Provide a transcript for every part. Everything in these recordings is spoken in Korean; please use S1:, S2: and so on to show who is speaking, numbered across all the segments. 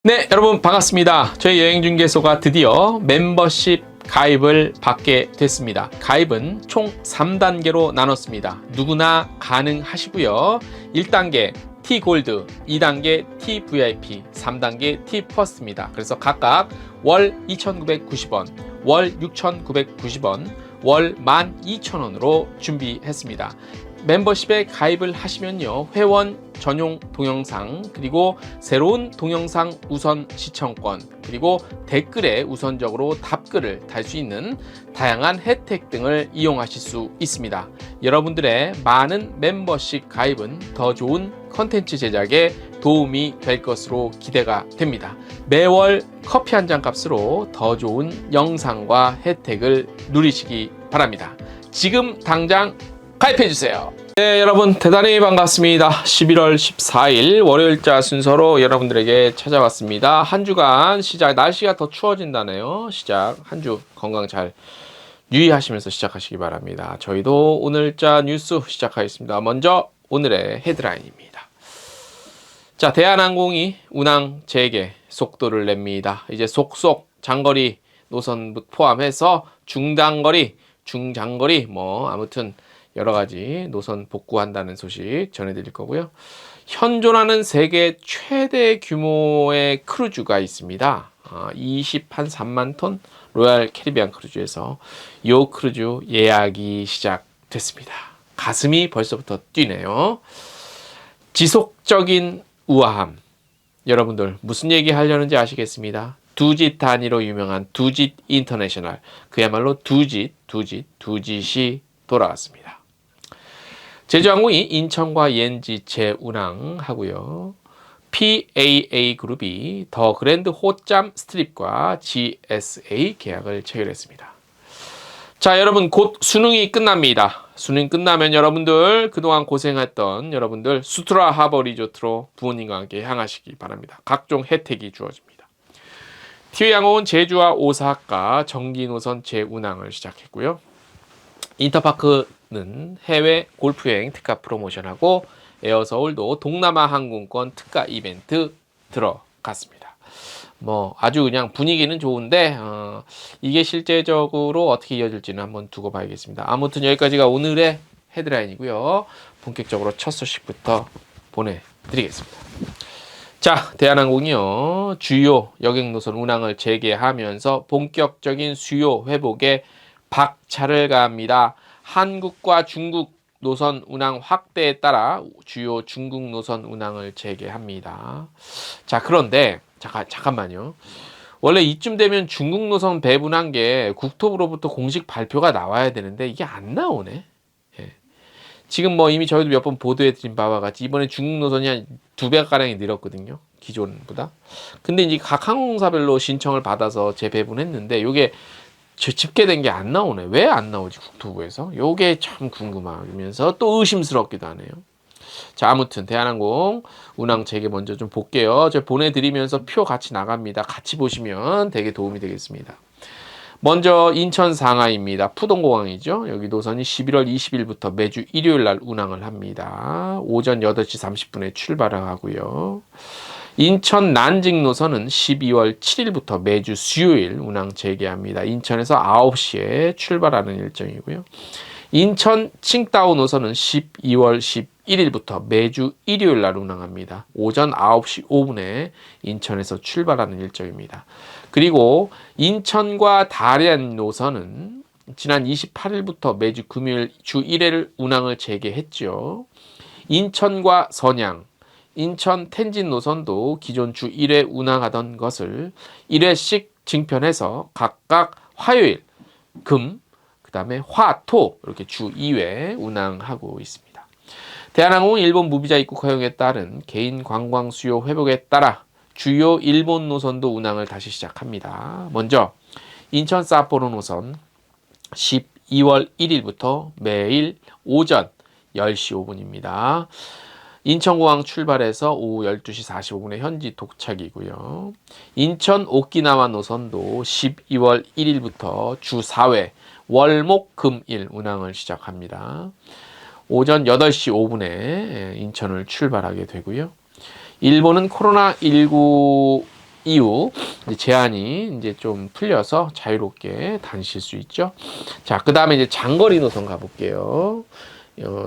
S1: 네, 여러분 반갑습니다. 저희 여행중개소가 드디어 멤버십 가입을 받게 됐습니다. 가입은 총 3단계로 나눴습니다. 누구나 가능하시고요. 1단계 T골드, 2단계 TVIP, 3단계 T퍼스트입니다. 그래서 각각 월 2,990원, 월 6,990원, 월 12,000원으로 준비했습니다. 멤버십에 가입을 하시면요, 회원 전용 동영상, 그리고 새로운 동영상 우선 시청권, 그리고 댓글에 우선적으로 답글을 달 수 있는 다양한 혜택 등을 이용하실 수 있습니다. 여러분들의 많은 멤버십 가입은 더 좋은 컨텐츠 제작에 도움이 될 것으로 기대가 됩니다. 매월 커피 한 잔 값으로 더 좋은 영상과 혜택을 누리시기 바랍니다. 지금 당장 가입해주세요. 네, 여러분 대단히 반갑습니다. 11월 14일 월요일자 순서로 여러분들에게 찾아왔습니다. 한 주간 시작, 날씨가 더 추워진다네요. 한 주 건강 잘 유의하시면서 시작하시기 바랍니다. 저희도 오늘자 뉴스 시작하겠습니다. 먼저 오늘의 헤드라인입니다. 자, 대한항공이 운항 재개 속도를 냅니다. 이제 속속 장거리 노선 포함해서 중단거리, 중장거리 아무튼 여러 가지 노선 복구한다는 소식 전해드릴 거고요. 현존하는 세계 최대 규모의 크루즈가 있습니다. 23만 톤 로얄 캐리비안 크루즈에서 이 크루즈 예약이 시작됐습니다. 가슴이 벌써부터 뛰네요. 지속적인 우아함. 여러분들 무슨 얘기 하려는지 아시겠습니다. 두짓 단위로 유명한 두짓 인터내셔널. 그야말로 두짓이 돌아왔습니다. 제주항공이 인천과 옌지 재운항하고요. PAA 그룹이 더 그랜드 호짬 스트립과 GSA 계약을 체결했습니다. 자, 여러분 곧 수능이 끝납니다. 수능 끝나면 여러분들 그동안 고생했던 여러분들 수트라 하버 리조트로 부모님과 함께 향하시기 바랍니다. 각종 혜택이 주어집니다. 티웨이항공은 제주와 오사카 정기 노선 재운항을 시작했고요. 인터파크는 해외 골프여행 특가 프로모션하고 에어서울도 동남아 항공권 특가 이벤트 들어갔습니다. 아주 그냥 분위기는 좋은데 이게 실제적으로 어떻게 이어질지는 한번 두고 봐야겠습니다. 아무튼 여기까지가 오늘의 헤드라인이고요. 본격적으로 첫 소식부터 보내드리겠습니다. 자, 대한항공이요, 주요 여객 노선 운항을 재개하면서 본격적인 수요 회복에 박차를 가합니다. 한국과 중국 노선 운항 확대에 따라 주요 중국 노선 운항을 재개합니다. 자, 그런데 잠깐만요. 원래 이쯤 되면 중국 노선 배분한 게 국토부로부터 공식 발표가 나와야 되는데 이게 안 나오네. 예. 지금 이미 저희도 몇 번 보도해드린 바와 같이 이번에 중국 노선이 한 2배가량이 늘었거든요. 기존보다. 근데 이제 각 항공사별로 신청을 받아서 재배분했는데 이게 집계된 게 안 나오네. 왜 안 나오지, 국토부에서? 요게 참 궁금하면서 또 의심스럽기도 하네요. 자, 아무튼 대한항공 운항 재개 먼저 좀 볼게요. 제가 보내드리면서 표 같이 나갑니다. 같이 보시면 되게 도움이 되겠습니다. 먼저 인천 상하이입니다. 푸동공항이죠. 여기 노선이 11월 20일부터 매주 일요일 날 운항을 합니다. 오전 8시 30분에 출발을 하고요. 인천 난징 노선은 12월 7일부터 매주 수요일 운항 재개합니다. 인천에서 9시에 출발하는 일정이고요. 인천 칭다오 노선은 12월 11일부터 매주 일요일 날 운항합니다. 오전 9시 5분에 인천에서 출발하는 일정입니다. 그리고 인천과 다롄 노선은 지난 28일부터 매주 금요일 주 1회를 운항을 재개했죠. 인천과 선양, 인천 텐진 노선도 기존 주 1회 운항하던 것을 1회씩 증편해서 각각 화요일, 금, 그 다음에 화, 토 이렇게 주 2회 운항하고 있습니다. 대한항공은 일본 무비자 입국 허용에 따른 개인 관광 수요 회복에 따라 주요 일본 노선도 운항을 다시 시작합니다. 먼저 인천 삿포로 노선 12월 1일부터 매일 오전 10시 5분입니다. 인천공항 출발해서 오후 12시 45분에 현지 도착이고요. 인천 오키나와 노선도 12월 1일부터 주 4회 월목 금일 운항을 시작합니다. 오전 8시 5분에 인천을 출발하게 되고요. 일본은 코로나19 이후 이제 제한이 이제 좀 풀려서 자유롭게 다니실 수 있죠. 자, 그 다음에 이제 장거리 노선 가볼게요.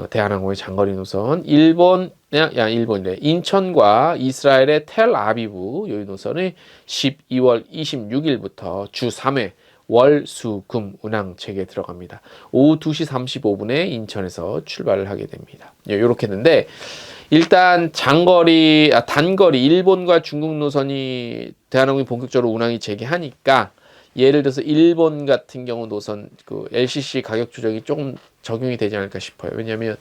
S1: 대한항공의 장거리 노선 일본이래. 인천과 이스라엘의 텔아비브 요 노선이 12월 26일부터 주 3회 월, 수, 금 운항 체계에 들어갑니다. 오후 2시 35분에 인천에서 출발을 하게 됩니다. 이렇게 했는데 일단 단거리 일본과 중국 노선이 대한항공이 본격적으로 운항이 재개하니까 예를 들어서 일본 같은 경우 노선 그 LCC 가격 조정이 조금 적용이 되지 않을까 싶어요. 왜냐하면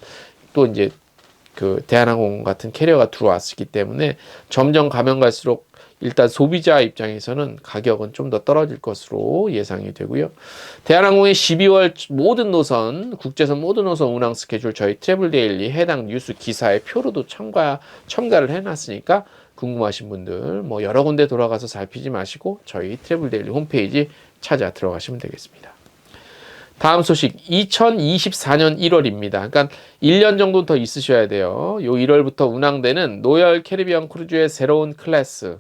S1: 또 이제 그 대한항공 같은 캐리어가 들어왔기 때문에 점점 가면 갈수록 일단 소비자 입장에서는 가격은 좀 더 떨어질 것으로 예상이 되고요. 대한항공의 12월 모든 노선, 국제선 모든 노선 운항 스케줄 저희 트래블데일리 해당 뉴스 기사의 표로도 첨가를 해놨으니까 궁금하신 분들 뭐 여러 군데 돌아가서 살피지 마시고 저희 트래블데일리 홈페이지 찾아 들어가시면 되겠습니다. 다음 소식 2024년 1월입니다. 그러니까 1년 정도 더 있으셔야 돼요. 요 1월부터 운항되는 로열 캐리비안 크루즈의 새로운 클래스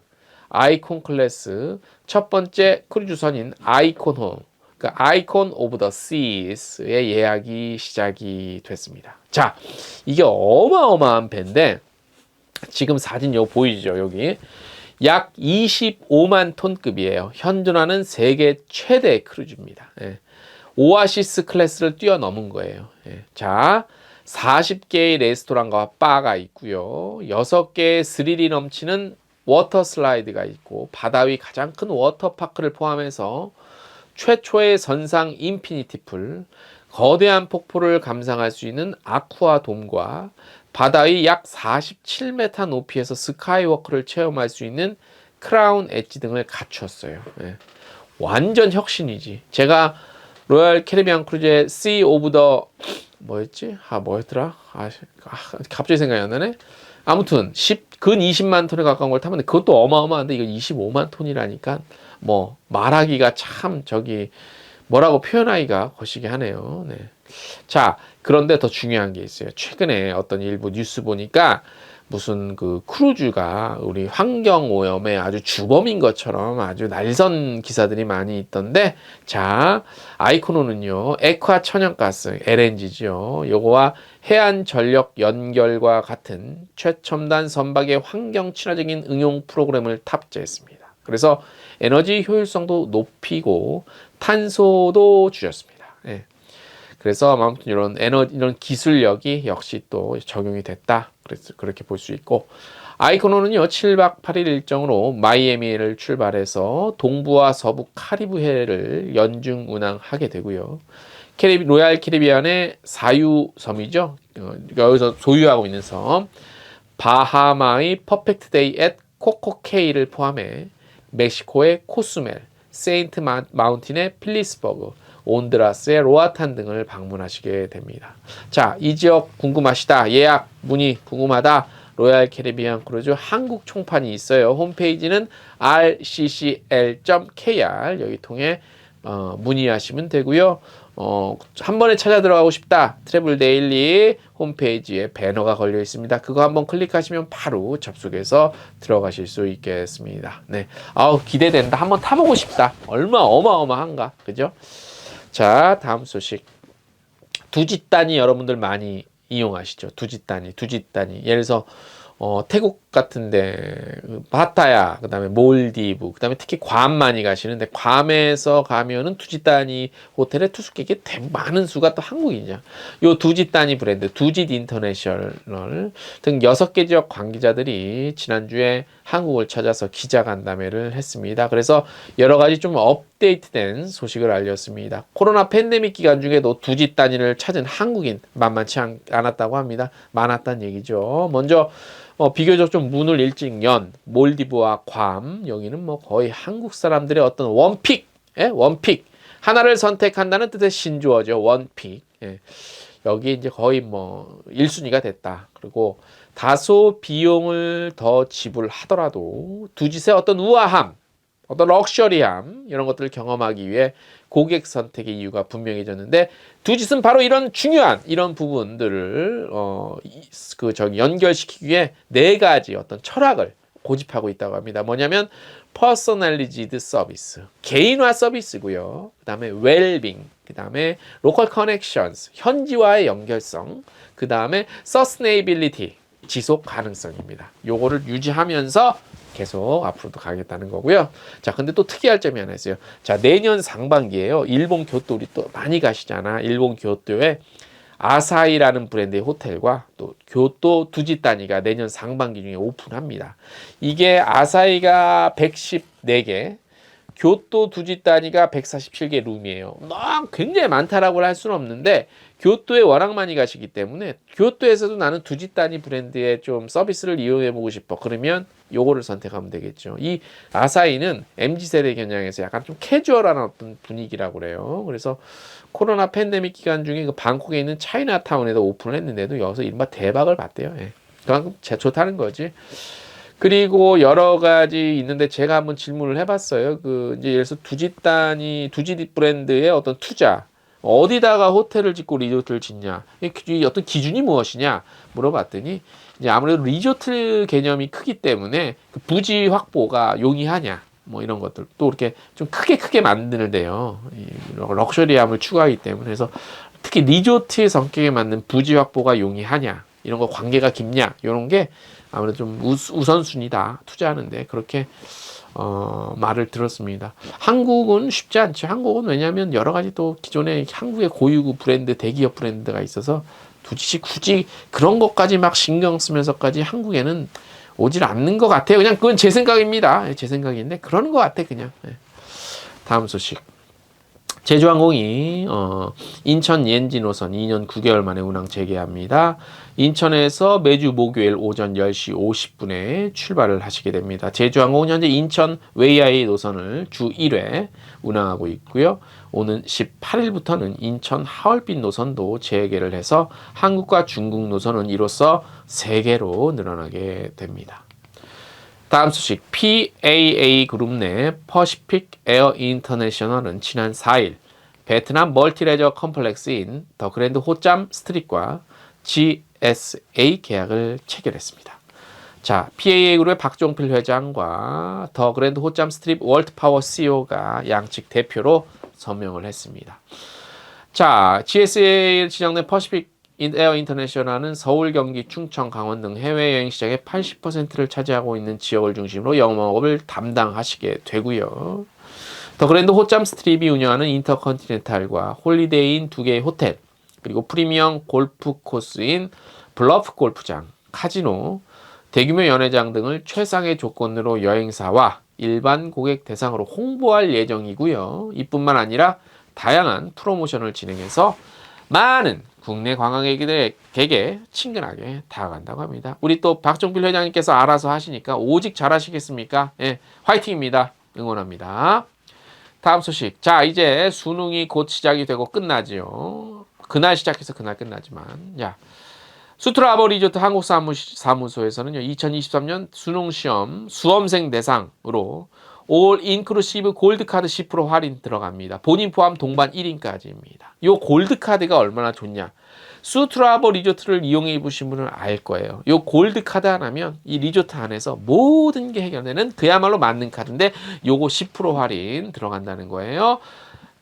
S1: 아이콘 클래스 첫 번째 크루즈선인 아이콘호 그러니까 아이콘 오브 더 시스의 예약이 시작이 됐습니다. 자, 이게 어마어마한 배인데 지금 사진 요 보이죠? 여기 약 25만 톤급이에요. 현존하는 세계 최대 크루즈입니다. 예. 오아시스 클래스를 뛰어넘은 거예요. 예. 자, 40개의 레스토랑과 바가 있고요. 6개의 스릴이 넘치는 워터 슬라이드가 있고 바다 위 가장 큰 워터파크를 포함해서 최초의 선상 인피니티 풀, 거대한 폭포를 감상할 수 있는 아쿠아 돔과 바다 위 약 47m 높이에서 스카이워크를 체험할 수 있는 크라운 엣지 등을 갖추었어요. 예. 완전 혁신이지. 제가 로얄 캐리비안 크루즈의 Sea of the 뭐였지? 뭐였더라? 갑자기 생각이 안 나네. 아무튼 근 20만 톤에 가까운 걸 타면 그것도 어마어마한데 이거 25만 톤이라니까 뭐 말하기가 참 뭐라고 표현하기가 거시기 하네요. 네. 자, 그런데 더 중요한 게 있어요. 최근에 어떤 일부 뉴스 보니까 무슨 그 크루즈가 우리 환경 오염에 아주 주범인 것처럼 아주 날선 기사들이 많이 있던데, 자, 아이코노는요 액화 천연가스 LNG죠. 요거와 해안 전력 연결과 같은 최첨단 선박의 환경 친화적인 응용 프로그램을 탑재했습니다. 그래서 에너지 효율성도 높이고 탄소도 줄였습니다. 예. 그래서 아무튼 이런 기술력이 역시 또 적용이 됐다. 그래서 그렇게 볼 수 있고, 아이코노는요 7박 8일 일정으로 마이애미를 출발해서 동부와 서부 카리브해를 연중 운항하게 되고요. 로얄 캐리비안의 사유섬이죠. 여기서 소유하고 있는 섬 바하마의 퍼펙트 데이 앳 코코케이를 포함해 멕시코의 코스멜, 세인트 마운틴의 필리스버그, 온드라스의 로아탄 등을 방문하시게 됩니다. 자, 이 지역 궁금하시다. 예약 문의 궁금하다. 로얄 캐리비안 크루즈 한국 총판이 있어요. 홈페이지는 rccl.kr 여기 통해 문의하시면 되고요. 한 번에 찾아 들어가고 싶다. 트래블 데일리 홈페이지에 배너가 걸려 있습니다. 그거 한번 클릭하시면 바로 접속해서 들어가실 수 있겠습니다. 네. 기대된다. 한번 타보고 싶다. 어마어마한가. 그죠? 자, 다음 소식. 두짓단이 여러분들 많이 이용하시죠. 두짓단이. 예를 들어서 태국 같은데 파타야, 그다음에 몰디브, 그다음에 특히 괌 많이 가시는데 괌에서 가면은 두짓단이 호텔에 투숙객이 많은 수가 또 한국인이죠. 요 두짓단이 브랜드, 두짓 인터내셔널 등 6개 지역 관계자들이 지난주에 한국을 찾아서 기자간담회를 했습니다. 그래서 여러 가지 좀 업데이트된 소식을 알렸습니다. 코로나 팬데믹 기간 중에도 두짓단위를 찾은 한국인 만만치 않았다고 합니다. 많았다는 얘기죠. 먼저 비교적 좀 문을 일찍 연 몰디브와 괌, 여기는 뭐 거의 한국 사람들의 어떤 원픽 하나를 선택한다는 뜻의 신조어죠. 원픽. 여기 이제 거의 뭐 1순위가 됐다. 그리고 다소 비용을 더 지불하더라도 두짓의 어떤 우아함, 어떤 럭셔리함 이런 것들을 경험하기 위해 고객 선택의 이유가 분명해졌는데, 두짓은 바로 이런 중요한 이런 부분들을 연결시키기 위해 4가지 어떤 철학을 고집하고 있다고 합니다. 뭐냐면 personalized 서비스, 개인화 서비스고요. 그 다음에 웰빙, 그 다음에 local connections, 현지와의 연결성, 그 다음에 sustainability, 지속 가능성입니다. 요거를 유지하면서 계속 앞으로도 가겠다는 거고요. 자, 근데 또 특이할 점이 하나 있어요. 자, 내년 상반기에요. 일본 교토 우리 또 많이 가시잖아. 일본 교토에 아사히라는 브랜드의 호텔과 또 교토 두지타니가 내년 상반기 중에 오픈합니다. 이게 아사히가 114개, 교토 두지타니가 147개 룸이에요. 굉장히 많다라고 할 수는 없는데 교토에 워낙 많이 가시기 때문에 교토에서도 나는 두지타니 브랜드의 좀 서비스를 이용해보고 싶어. 그러면 요거를 선택하면 되겠죠. 이 아사히는 MZ세대 겨냥해서 약간 좀 캐주얼한 어떤 분위기라고 그래요. 그래서 코로나 팬데믹 기간 중에 그 방콕에 있는 차이나타운에도 오픈을 했는데도 여기서 이른바 대박을 봤대요. 예. 그만큼 좋다는 거지. 그리고 여러 가지 있는데 제가 한번 질문을 해봤어요. 그 이제 예를 들어서 두지 브랜드의 어떤 투자, 어디다가 호텔을 짓고 리조트를 짓냐, 이 어떤 기준이 무엇이냐 물어봤더니 이제 아무래도 리조트 개념이 크기 때문에 그 부지 확보가 용이하냐, 뭐 이런 것들 또 이렇게 좀 크게 만드는데요. 럭셔리함을 추구하기 때문에 그래서 특히 리조트의 성격에 맞는 부지 확보가 용이하냐, 이런 거 관계가 깊냐, 이런 게 아무래도 좀 우선순위다 투자하는데 그렇게 말을 들었습니다. 한국은 쉽지 않죠. 한국은 왜냐하면 여러 가지 또 기존에 한국의 고유구 브랜드, 대기업 브랜드가 있어서 굳이 그런 것까지 막 신경 쓰면서까지 한국에는 오질 않는 것 같아요. 그냥 그건 제 생각입니다. 제 생각인데 그러는 것 같아 그냥. 다음 소식. 제주항공이 인천 옌지 노선 2년 9개월 만에 운항 재개합니다. 인천에서 매주 목요일 오전 10시 50분에 출발을 하시게 됩니다. 제주항공은 현재 인천 웨이아이 노선을 주 1회 운항하고 있고요. 오는 18일부터는 인천 하얼빈 노선도 재개를 해서 한국과 중국 노선은 이로써 3개로 늘어나게 됩니다. 다음 소식. PAA 그룹 내 퍼시픽 에어 인터내셔널은 지난 4일 베트남 멀티레저 컴플렉스인 더 그랜드 호짬 스트립과 GSA 계약을 체결했습니다. 자, PAA 그룹의 박종필 회장과 더 그랜드 호짬 스트립 월트 파워 CEO가 양측 대표로 서명을 했습니다. 자, GSA에 지정된 퍼시픽 에어 인터내셔널은 서울, 경기, 충청, 강원 등 해외여행 시장의 80%를 차지하고 있는 지역을 중심으로 영업을 담당하시게 되고요. 더 그랜드 호짬 스트립이 운영하는 인터컨티넨탈과 홀리데이인 2개의 호텔, 그리고 프리미엄 골프 코스인 블러프 골프장, 카지노, 대규모 연회장 등을 최상의 조건으로 여행사와 일반 고객 대상으로 홍보할 예정이고요. 이뿐만 아니라 다양한 프로모션을 진행해서 많은 국내 관광객에게 친근하게 다가간다고 합니다. 우리 또 박종필 회장님께서 알아서 하시니까 오직 잘하시겠습니까? 예, 화이팅입니다. 응원합니다. 다음 소식. 자, 이제 수능이 곧 시작이 되고 끝나지요. 그날 시작해서 그날 끝나지만, 야, 수트라버 리조트 한국사무소에서는요, 2023년 수능시험 수험생 대상으로 올 인클루시브 골드카드 10% 할인 들어갑니다. 본인 포함 동반 1인까지입니다. 요 골드카드가 얼마나 좋냐. 수트라버 리조트를 이용해 보신 분은 알 거예요. 요 골드카드 하나면 이 리조트 안에서 모든 게 해결되는 그야말로 맞는 카드인데 요거 10% 할인 들어간다는 거예요.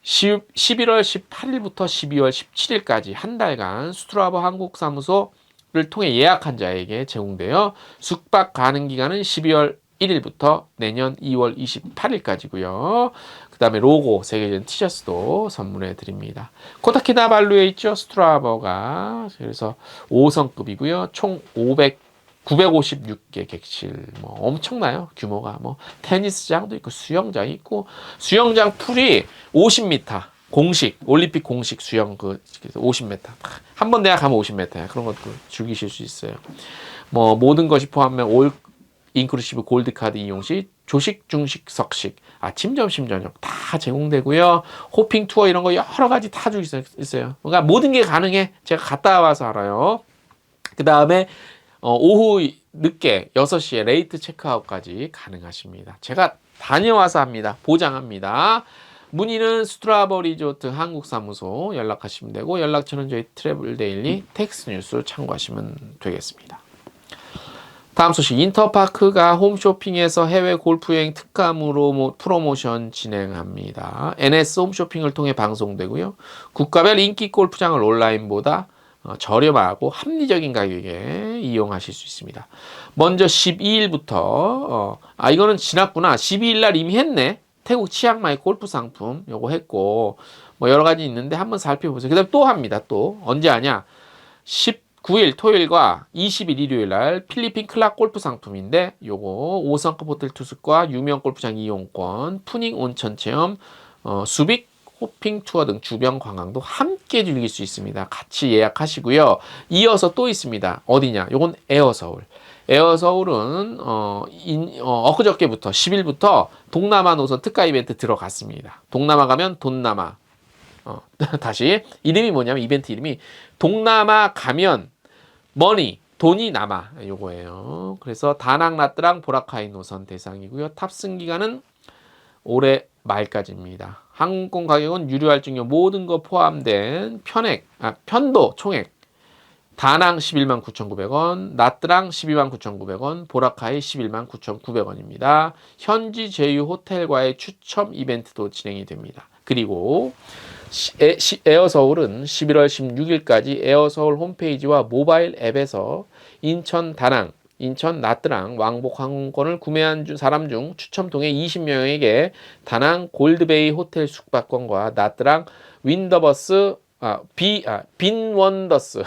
S1: 11월 18일부터 12월 17일까지 한 달간 수트라버 한국사무소를 통해 예약한 자에게 제공되어 숙박 가능 기간은 12월 1일부터 내년 2월 28일까지고요. 그 다음에 로고 새겨진 티셔츠도 선물해 드립니다. 코타키나발루에 있죠. 스트라버가. 그래서 5성급이고요. 총 956개 객실. 뭐 엄청나요. 규모가. 뭐 테니스장도 있고 수영장이 있고 수영장 풀이 50m. 공식 올림픽 공식 수영 그 50m. 한 번 내가 가면 50m야. 그런 것도 즐기실 수 있어요. 뭐 모든 것이 포함된 올 인클루시브 골드카드 이용 시 조식, 중식, 석식, 아침, 점심, 저녁 다 제공되고요. 호핑 투어 이런 거 여러 가지 다 줄 수 있어요. 그러니까 모든 게 가능해. 제가 갔다 와서 알아요. 그 다음에 오후 늦게 6시에 레이트 체크아웃까지 가능하십니다. 제가 다녀와서 합니다. 보장합니다. 문의는 스트라버 리조트 한국사무소 연락하시면 되고 연락처는 저희 트래블 데일리 텍스트 뉴스를 참고하시면 되겠습니다. 다음 소식, 인터파크가 홈쇼핑에서 해외 골프 여행 특감으로 프로모션 진행합니다. NS 홈쇼핑을 통해 방송되고요. 국가별 인기 골프장을 온라인보다 저렴하고 합리적인 가격에 이용하실 수 있습니다. 먼저 12일부터 이거는 지났구나. 12일 날 이미 했네. 태국 치앙마이 골프 상품 요거 했고 뭐 여러 가지 있는데 한번 살펴보세요. 그다음 또 합니다. 또 언제 하냐? 19일 토요일과 20일 일요일 날 필리핀 클락 골프 상품인데 요거 5성급 호텔 투숙과 유명 골프장 이용권, 푸닝 온천 체험, 수빅 호핑 투어 등 주변 관광도 함께 즐길 수 있습니다. 같이 예약하시고요. 이어서 또 있습니다. 어디냐? 요건 에어서울. 에어서울은 엊그저께부터 10일부터 동남아 노선 특가 이벤트 들어갔습니다. 동남아 가면 돈남아. 다시 이름이 뭐냐면 이벤트 이름이 동남아 가면 머니 돈이 남아 요거예요. 그래서 다낭 라뜨랑 보라카이 노선 대상이고요. 탑승 기간은 올해 말까지입니다. 항공권 가격은 유료 할증료 모든 거 포함된 편도 총액 다낭 11만 9,900원, 라뜨랑 12만 9,900원, 보라카이 11만 9,900원입니다. 현지 제휴 호텔과의 추첨 이벤트도 진행이 됩니다. 그리고 에어서울은 11월 16일까지 에어서울 홈페이지와 모바일 앱에서 인천 다낭, 인천 라뜨랑 왕복 항공권을 구매한 사람 중 추첨 통해 20명에게 다낭 골드베이 호텔 숙박권과 라뜨랑 빈원더스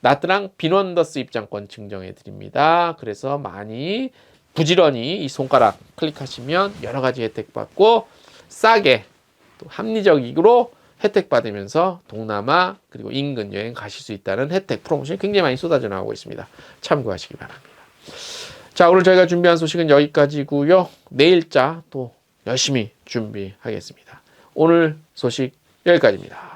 S1: 라뜨랑 빈원더스 입장권 증정해 드립니다. 그래서 많이 부지런히 이 손가락 클릭하시면 여러 가지 혜택 받고 싸게 또 합리적으로 혜택 받으면서 동남아 그리고 인근 여행 가실 수 있다는 혜택 프로모션이 굉장히 많이 쏟아져 나오고 있습니다. 참고하시기 바랍니다. 자, 오늘 저희가 준비한 소식은 여기까지고요. 내일자 또 열심히 준비하겠습니다. 오늘 소식 여기까지입니다.